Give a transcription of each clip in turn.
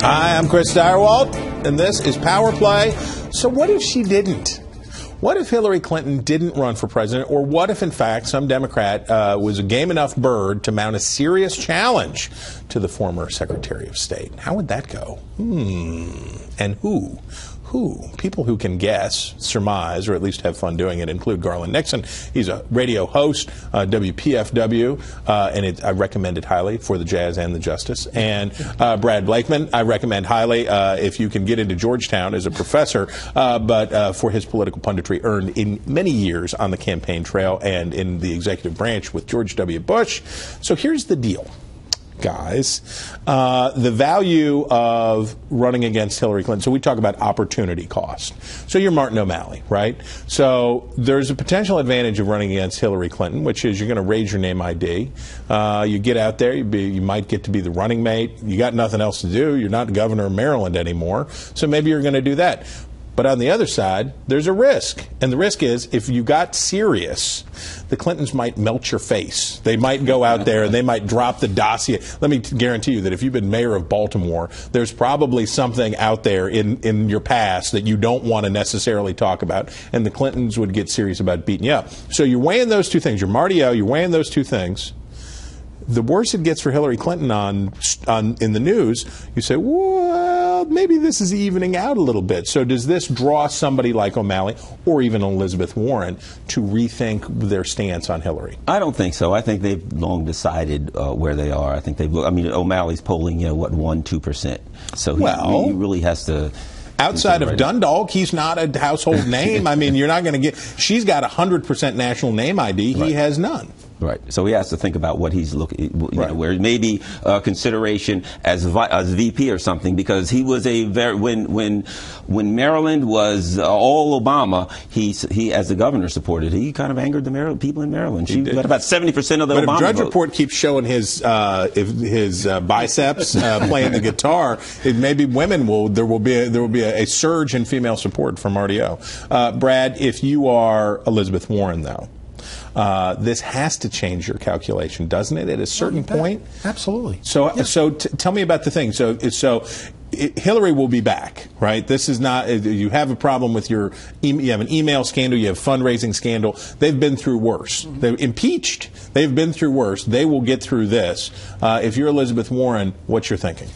Hi, I'm Chris Stirewalt, and this is Power Play. So what if she didn't? What if Hillary Clinton didn't run for president? Or what if, in fact, some Democrat was a game enough bird to mount a serious challenge to the former Secretary of State? How would that go? And who? People who can guess, surmise, or at least have fun doing it include Garland Nixon. He's a radio host, WPFW, and I recommend it highly for the jazz and the justice. And Brad Blakeman, I recommend highly if you can get into Georgetown as a professor, but for his political punditry earned in many years on the campaign trail and in the executive branch with George W. Bush. So here's the deal, guys. The value of running against Hillary Clinton. So we talk about opportunity cost. So you're Martin O'Malley, right? So there's a potential advantage of running against Hillary Clinton, which is you're going to raise your name ID. You get out there, you might get to be the running mate. You got nothing else to do. You're not governor of Maryland anymore. So maybe you're going to do that. But on the other side, there's a risk. And the risk is if you got serious, the Clintons might melt your face. They might go out there and they might drop the dossier. Let me guarantee you that if you've been mayor of Baltimore, there's probably something out there in your past that you don't want to necessarily talk about. And the Clintons would get serious about beating you up. So you're weighing those two things. You're Marty O. You're weighing those two things. The worse it gets for Hillary Clinton in the news, you say, well, maybe this is evening out a little bit. So does this draw somebody like O'Malley or even Elizabeth Warren to rethink their stance on Hillary? I don't think so. I think they've long decided where they are. I think O'Malley's polling, 1-2%. So he really has to. Outside of Dundalk, he's not a household name. I mean, you're not going to get. She's got 100% national name ID. He has none. Right. So he has to think about what he's looking, where maybe consideration as VP or something, because he was when Maryland was all Obama, he as the governor supported. He kind of angered the people in Maryland. She got about 70% of the Obama vote. But if Drudge vote. Report keeps showing his biceps playing the guitar, maybe there will be a surge in female support for Marty O. Brad, if you are Elizabeth Warren, though. This has to change your calculation, doesn't it? At a certain point, absolutely. So tell me about the thing. So Hillary will be back, right? This is not. You have a problem with you have an email scandal. You have fundraising scandal. They've been through worse. They're impeached. They've been through worse. They will get through this. If you're Elizabeth Warren, what's your thinking?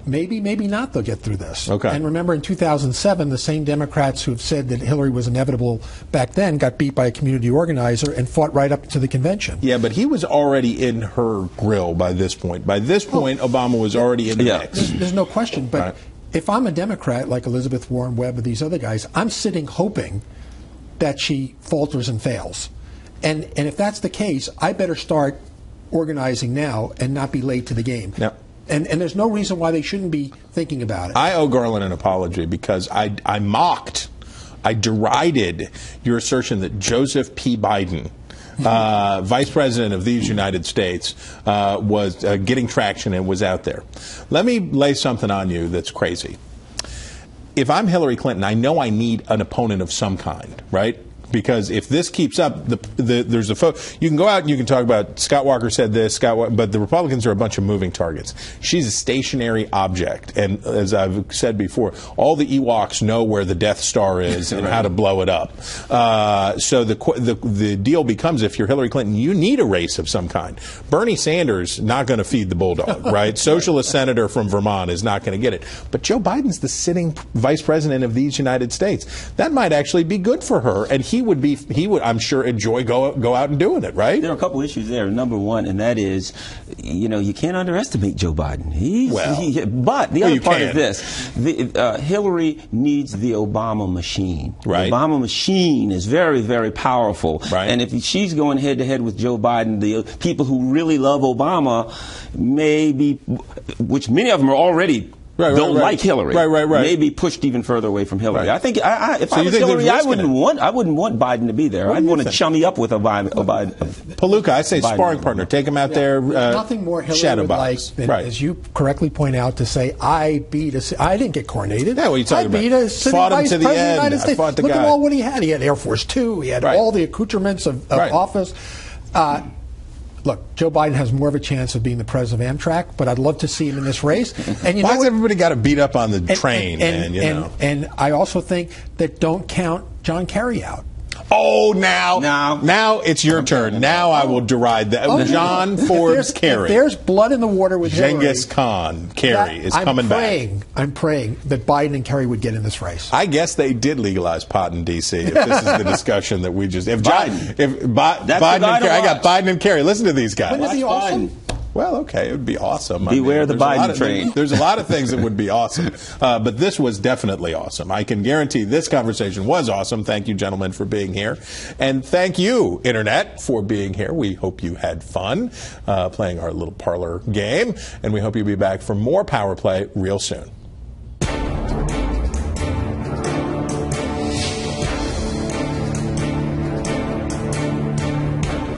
Maybe not they'll get through this. Okay. And remember, in 2007, the same Democrats who have said that Hillary was inevitable back then got beat by a community organizer and fought right up to the convention. Yeah, but he was already in her grill by this point. By this point, Obama was already in the mix. There's no question. But if I'm a Democrat like Elizabeth Warren, Webb, and these other guys, I'm sitting hoping that she falters and fails. And if that's the case, I better start organizing now and not be late to the game. Now, And there's no reason why they shouldn't be thinking about it. I owe Garland an apology because I derided your assertion that Joseph P. Biden, Vice President of these United States, was getting traction and was out there. Let me lay something on you that's crazy. If I'm Hillary Clinton, I know I need an opponent of some kind, right? Because if this keeps up, there's a you can go out and you can talk about Scott Walker said this, but the Republicans are a bunch of moving targets. She's a stationary object, and as I've said before, all the Ewoks know where the Death Star is and how to blow it up. So the deal becomes, if you're Hillary Clinton, you need a race of some kind. Bernie Sanders not going to feed the bulldog, right? Socialist senator from Vermont is not going to get it. But Joe Biden's the sitting vice president of these United States. That might actually be good for her, and he would, I'm sure, enjoy go out and doing it, right? There are a couple issues there. Number one, and that is, you can't underestimate Joe Biden. But the other part is this: Hillary needs the Obama machine. Right. The Obama machine is very, very powerful. Right. And if she's going head to head with Joe Biden, the people who really love Obama, which many of them are already. Don't like Hillary. Right. Maybe pushed even further away from Hillary. Right. I think if I was Hillary, I wouldn't want Biden to be there. I'd want to chummy up with Biden. Palooka, I say sparring partner. Take him out there. Nothing more Hillary would like than, as you correctly point out, to say, I didn't get coronated. Yeah, what are you talking about? I beat a sitting vice president of the United States. Look at all what he had. He had Air Force Two. He had all the accoutrements of office. look, Joe Biden has more of a chance of being the president of Amtrak, but I'd love to see him in this race. And why has everybody got to beat up on the train? And I also think that don't count John Kerry out. Oh, now it's your turn. Now I will deride that. John Forbes Kerry. If there's blood in the water with Genghis Khan Kerry is coming back. I'm praying that Biden and Kerry would get in this race. I guess they did legalize pot in D.C. If this is the discussion that we just. If Biden and Kerry, I got Biden and Kerry. Listen to these guys. Wouldn't it be awesome? Well, okay, it would be awesome. Beware the Biden train. There's a lot of things that would be awesome, but this was definitely awesome. I can guarantee this conversation was awesome. Thank you, gentlemen, for being here. And thank you, Internet, for being here. We hope you had fun playing our little parlor game, and we hope you'll be back for more Power Play real soon.